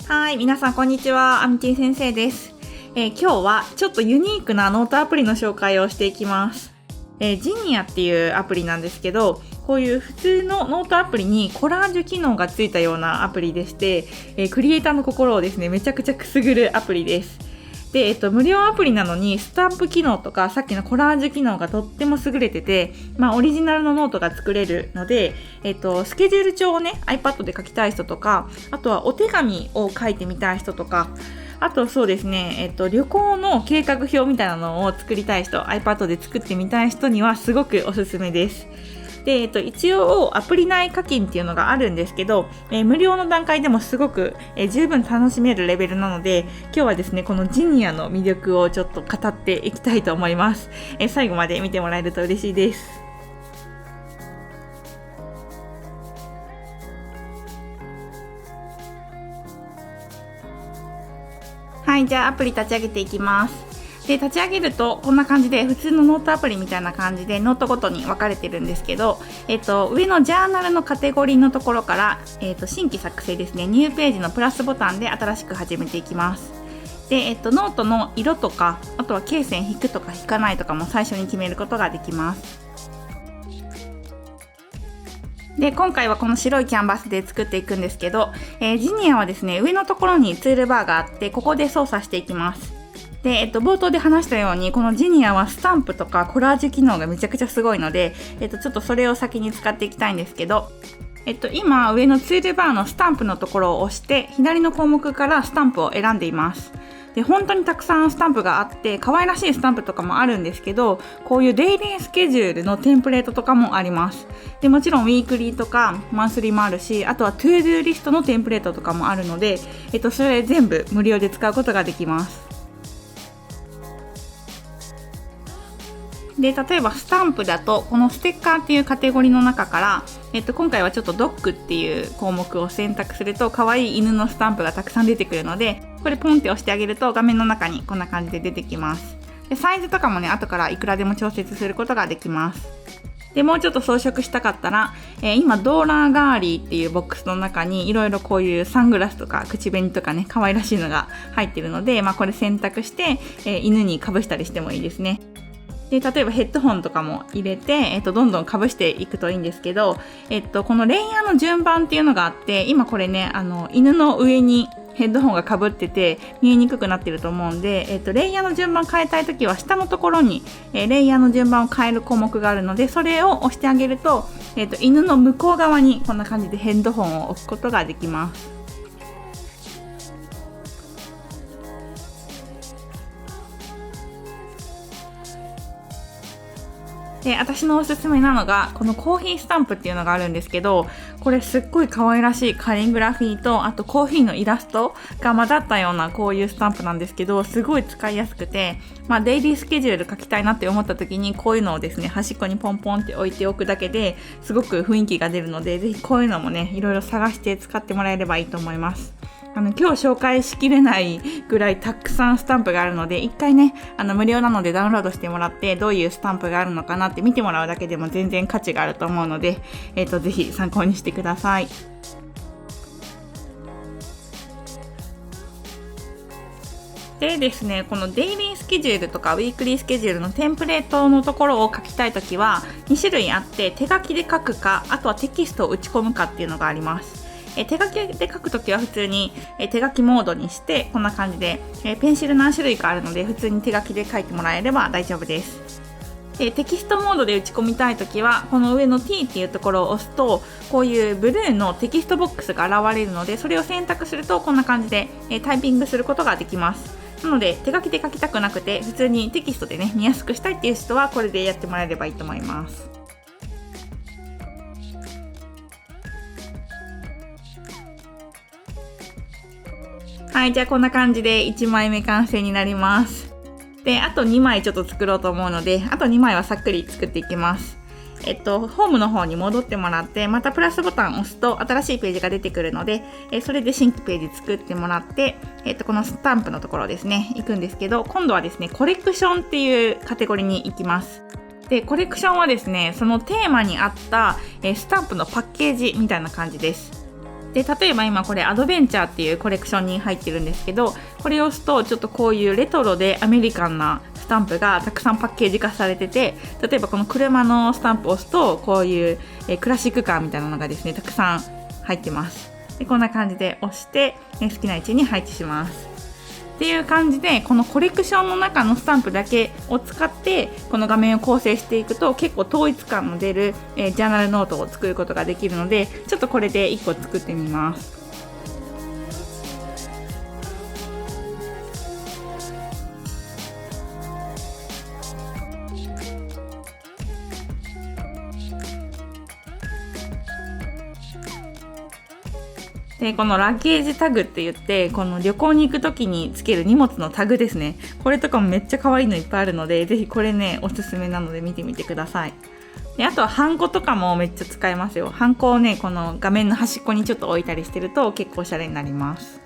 はい、皆さんこんにちは。アミティ先生です。今日はちょっとユニークなノートアプリの紹介をしていきます。ジニアっていうアプリなんですけど、こういう普通のノートアプリにコラージュ機能がついたようなアプリでして、クリエイターの心をですね、めちゃくちゃくすぐるアプリです。で、無料アプリなのにスタンプ機能とかさっきのコラージュ機能がとっても優れてて、オリジナルのノートが作れるので、スケジュール帳をね iPad で書きたい人とか、あとはお手紙を書いてみたい人とか、あとそうですね、旅行の計画表みたいなのを作りたい人、 iPad で作ってみたい人にはすごくおすすめです。で、一応アプリ内課金っていうのがあるんですけど、無料の段階でもすごく、十分楽しめるレベルなので、今日はですねこのジニアの魅力をちょっと語っていきたいと思います。最後まで見てもらえると嬉しいです。はい、じゃあアプリ立ち上げていきます。で、立ち上げるとこんな感じで、普通のノートアプリみたいな感じでノートごとに分かれてるんですけど、上のジャーナルのカテゴリーのところから、新規作成ですね、ニューページのプラスボタンで新しく始めていきます。で、ノートの色とか、あとは罫線引くとか引かないとかも最初に決めることができます。で、今回はこの白いキャンバスで作っていくんですけど、ジニアはですね、上のところにツールバーがあって、ここで操作していきます。で、冒頭で話したように、このジニアはスタンプとかコラージュ機能がめちゃくちゃすごいので、ちょっとそれを先に使っていきたいんですけど、今上のツールバーのスタンプのところを押して、左の項目からスタンプを選んでいます。で、本当にたくさんスタンプがあって、可愛らしいスタンプとかもあるんですけど、こういうデイリースケジュールのテンプレートとかもあります。で、もちろんウィークリーとかマンスリーもあるし、あとはトゥードゥーリストのテンプレートとかもあるので、それ全部無料で使うことができます。で、例えばスタンプだと、このステッカーっていうカテゴリーの中から、今回はちょっとドッグっていう項目を選択すると、可愛い犬のスタンプがたくさん出てくるので、これポンって押してあげると画面の中にこんな感じで出てきます。で、サイズとかもね、後からいくらでも調節することができます。で、もうちょっと装飾したかったら、今ドーラーガーリーっていうボックスの中にいろいろこういうサングラスとか口紅とかね、可愛らしいのが入ってるので、これ選択して、犬にかぶしたりしてもいいですね。で、例えばヘッドホンとかも入れて、どんどんかぶしていくといいんですけど、このレイヤーの順番っていうのがあって、今これね、犬の上にヘッドホンがかぶってて見えにくくなってると思うんで、レイヤーの順番変えたいときは下のところに、レイヤーの順番を変える項目があるので、それを押してあげると、犬の向こう側にこんな感じでヘッドホンを置くことができます。で、私のおすすめなのがこのコーヒースタンプっていうのがあるんですけど、これすっごい可愛らしいカリグラフィーと、あとコーヒーのイラストが混ざったようなこういうスタンプなんですけど、すごい使いやすくて、デイリースケジュール書きたいなって思った時に、こういうのをですね、端っこにポンポンって置いておくだけですごく雰囲気が出るので、ぜひこういうのもね、いろいろ探して使ってもらえればいいと思います。今日紹介しきれないぐらいたくさんスタンプがあるので、一回ね、無料なのでダウンロードしてもらって、どういうスタンプがあるのかなって見てもらうだけでも全然価値があると思うので、ぜひ参考にしてください。でですね、このデイリースケジュールとかウィークリースケジュールのテンプレートのところを書きたいときは2種類あって、手書きで書くか、あとはテキストを打ち込むかっていうのがあります。手書きで書くときは普通に手書きモードにして、こんな感じでペンシル何種類かあるので、普通に手書きで書いてもらえれば大丈夫です。テキストモードで打ち込みたいときは、この上の T っていうところを押すと、こういうブルーのテキストボックスが現れるので、それを選択するとこんな感じでタイピングすることができます。なので手書きで書きたくなくて、普通にテキストでね見やすくしたいっていう人はこれでやってもらえればいいと思います。はい、じゃあこんな感じで1枚目完成になります。で、あと2枚ちょっと作ろうと思うので、あと2枚はさっくり作っていきます。ホームの方に戻ってもらって、またプラスボタンを押すと新しいページが出てくるので、それで新規ページ作ってもらって、このスタンプのところですね、行くんですけど、今度はですね、コレクションっていうカテゴリーに行きます。で、コレクションはですね、そのテーマに合った、スタンプのパッケージみたいな感じです。で例えば今これアドベンチャーっていうコレクションに入ってるんですけど、これを押すとちょっとこういうレトロでアメリカンなスタンプがたくさんパッケージ化されてて、例えばこの車のスタンプを押すとこういうクラシックカーみたいなのがですねたくさん入ってます。でこんな感じで押して好きな位置に配置しますっていう感じで、このコレクションの中のスタンプだけを使ってこの画面を構成していくと結構統一感の出るジャーナルノートを作ることができるので、ちょっとこれで1個作ってみます。でこのラッゲージタグって言って、この旅行に行く時につける荷物のタグですね。これとかもめっちゃ可愛いのいっぱいあるので、ぜひこれねおすすめなので見てみてください。であとはハンコとかもめっちゃ使えますよ。ハンコをねこの画面の端っこにちょっと置いたりしてると結構おしゃれになります。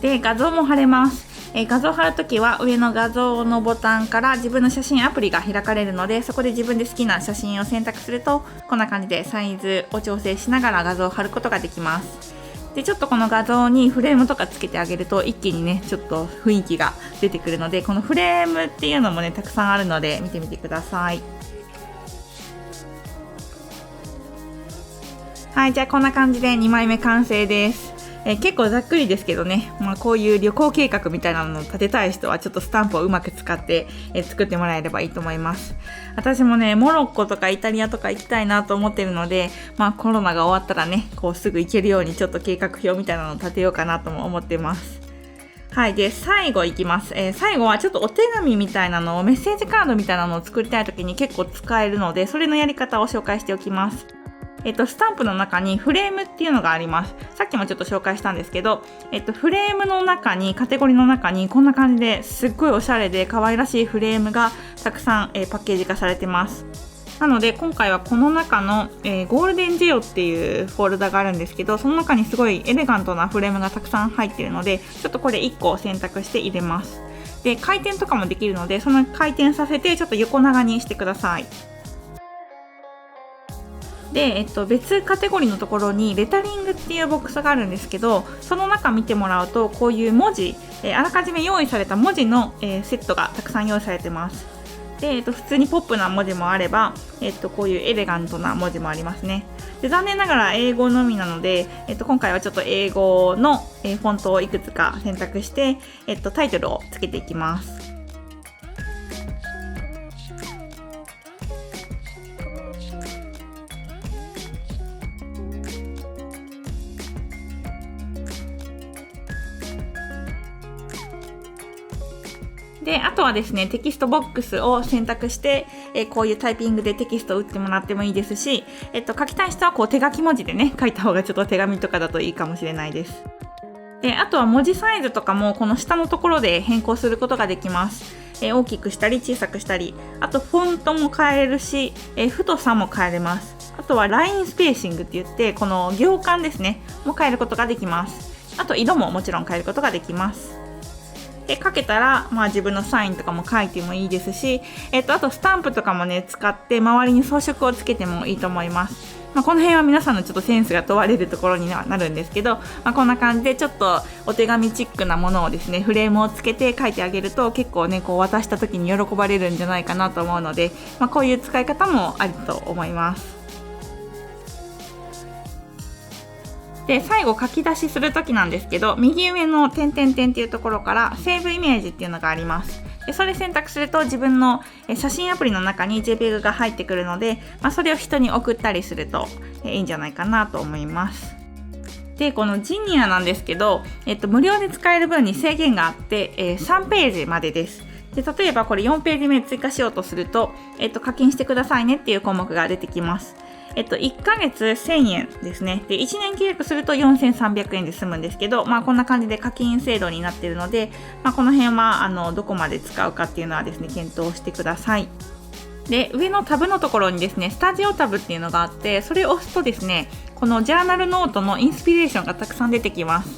で画像も貼れます。画像貼るときは上の画像のボタンから自分の写真アプリが開かれるので、そこで自分で好きな写真を選択するとこんな感じでサイズを調整しながら画像を貼ることができます。でちょっとこの画像にフレームとかつけてあげると一気にねちょっと雰囲気が出てくるので、このフレームっていうのもねたくさんあるので見てみてください。はい、じゃあこんな感じで2枚目完成です。結構ざっくりですけどね、こういう旅行計画みたいなのを立てたい人はちょっとスタンプをうまく使って、作ってもらえればいいと思います。私もねモロッコとかイタリアとか行きたいなと思ってるので、コロナが終わったらねこうすぐ行けるようにちょっと計画表みたいなのを立てようかなとも思ってます。はい、で最後いきます。最後はちょっとお手紙みたいなのを、メッセージカードみたいなのを作りたい時に結構使えるので、それのやり方を紹介しておきます。スタンプの中にフレームっていうのがあります。さっきもちょっと紹介したんですけど、フレームの中にカテゴリーの中にこんな感じですっごいおしゃれで可愛らしいフレームがたくさん、パッケージ化されてます。なので今回はこの中の、ゴールデンジオっていうフォルダがあるんですけど、その中にすごいエレガントなフレームがたくさん入っているので、ちょっとこれ1個選択して入れます。で回転とかもできるので、その回転させてちょっと横長にしてください。で、別カテゴリーのところにレタリングっていうボックスがあるんですけど、その中見てもらうとこういう文字、あらかじめ用意された文字の、セットがたくさん用意されてます。で、普通にポップな文字もあれば、こういうエレガントな文字もありますね。で残念ながら英語のみなので、今回はちょっと英語の、フォントをいくつか選択して、タイトルをつけていきます。であとはですね、テキストボックスを選択して、こういうタイピングでテキストを打ってもらってもいいですし、書きたい人はこう手書き文字でね書いた方がちょっと手紙とかだといいかもしれないです。であとは文字サイズとかもこの下のところで変更することができます。大きくしたり小さくしたり、あとフォントも変えれるし、太さも変えれます。あとはラインスペーシングって言って、この行間ですねも変えることができます。あと色ももちろん変えることができます。で書けたら、自分のサインとかも書いてもいいですし、あとスタンプとかもね使って周りに装飾をつけてもいいと思います。この辺は皆さんのちょっとセンスが問われるところにはなるんですけど、こんな感じでちょっとお手紙チックなものをですねフレームをつけて書いてあげると結構ねこう渡した時に喜ばれるんじゃないかなと思うので、こういう使い方もありと思います。で最後書き出しするときなんですけど、右上の点々点っていうところからセーブイメージっていうのがあります。でそれ選択すると自分の写真アプリの中に JPEG が入ってくるので、それを人に送ったりするといいんじゃないかなと思います。でこのジニアなんですけど、無料で使える分に制限があって、3ページまでです。で例えばこれ4ページ目追加しようとすると、課金してくださいねっていう項目が出てきます。1ヶ月1000円ですね。で1年契約すると4300円で済むんですけど、こんな感じで課金制度になっているので、この辺はどこまで使うかっていうのはですね検討してください。で、上のタブのところにですね、スタジオタブっていうのがあって、それを押すとですね、このジャーナルノートのインスピレーションがたくさん出てきます。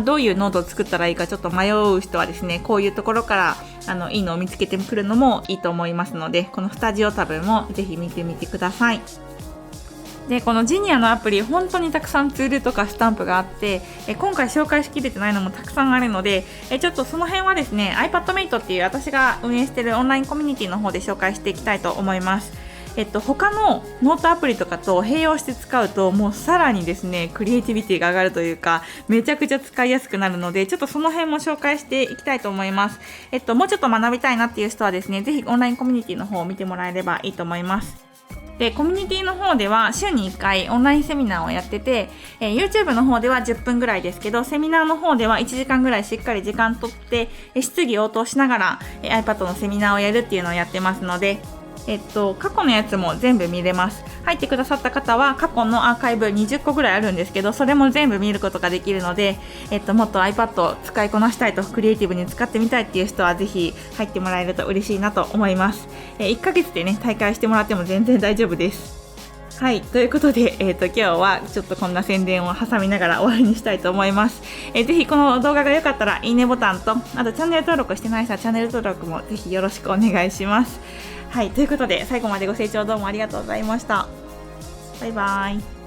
どういうノートを作ったらいいかちょっと迷う人はですね、こういうところからいいのを見つけてくるのもいいと思いますので、このスタジオタブもぜひ見てみてください。で、このジニアのアプリ、本当にたくさんツールとかスタンプがあって、今回紹介しきれてないのもたくさんあるので、ちょっとその辺はですね、iPadMate っていう私が運営しているオンラインコミュニティの方で紹介していきたいと思います。他のノートアプリとかと併用して使うと、もうさらにですね、クリエイティビティが上がるというか、めちゃくちゃ使いやすくなるので、ちょっとその辺も紹介していきたいと思います。もうちょっと学びたいなっていう人はですね、ぜひオンラインコミュニティの方を見てもらえればいいと思います。で、コミュニティの方では週に1回オンラインセミナーをやってて、YouTube の方では10分ぐらいですけど、セミナーの方では1時間ぐらいしっかり時間とって、質疑応答しながら、iPad のセミナーをやるっていうのをやってますので、過去のやつも全部見れます。入ってくださった方は過去のアーカイブ20個ぐらいあるんですけど、それも全部見ることができるので、もっと iPad を使いこなしたいと、クリエイティブに使ってみたいっていう人はぜひ入ってもらえると嬉しいなと思います。1ヶ月でね、大会してもらっても全然大丈夫です。はい、ということで、今日はちょっとこんな宣伝を挟みながら終わりにしたいと思います。ぜひこの動画が良かったらいいねボタンと、あとチャンネル登録してない人はチャンネル登録もぜひよろしくお願いします。はい、ということで最後までご清聴どうもありがとうございました。バイバイ。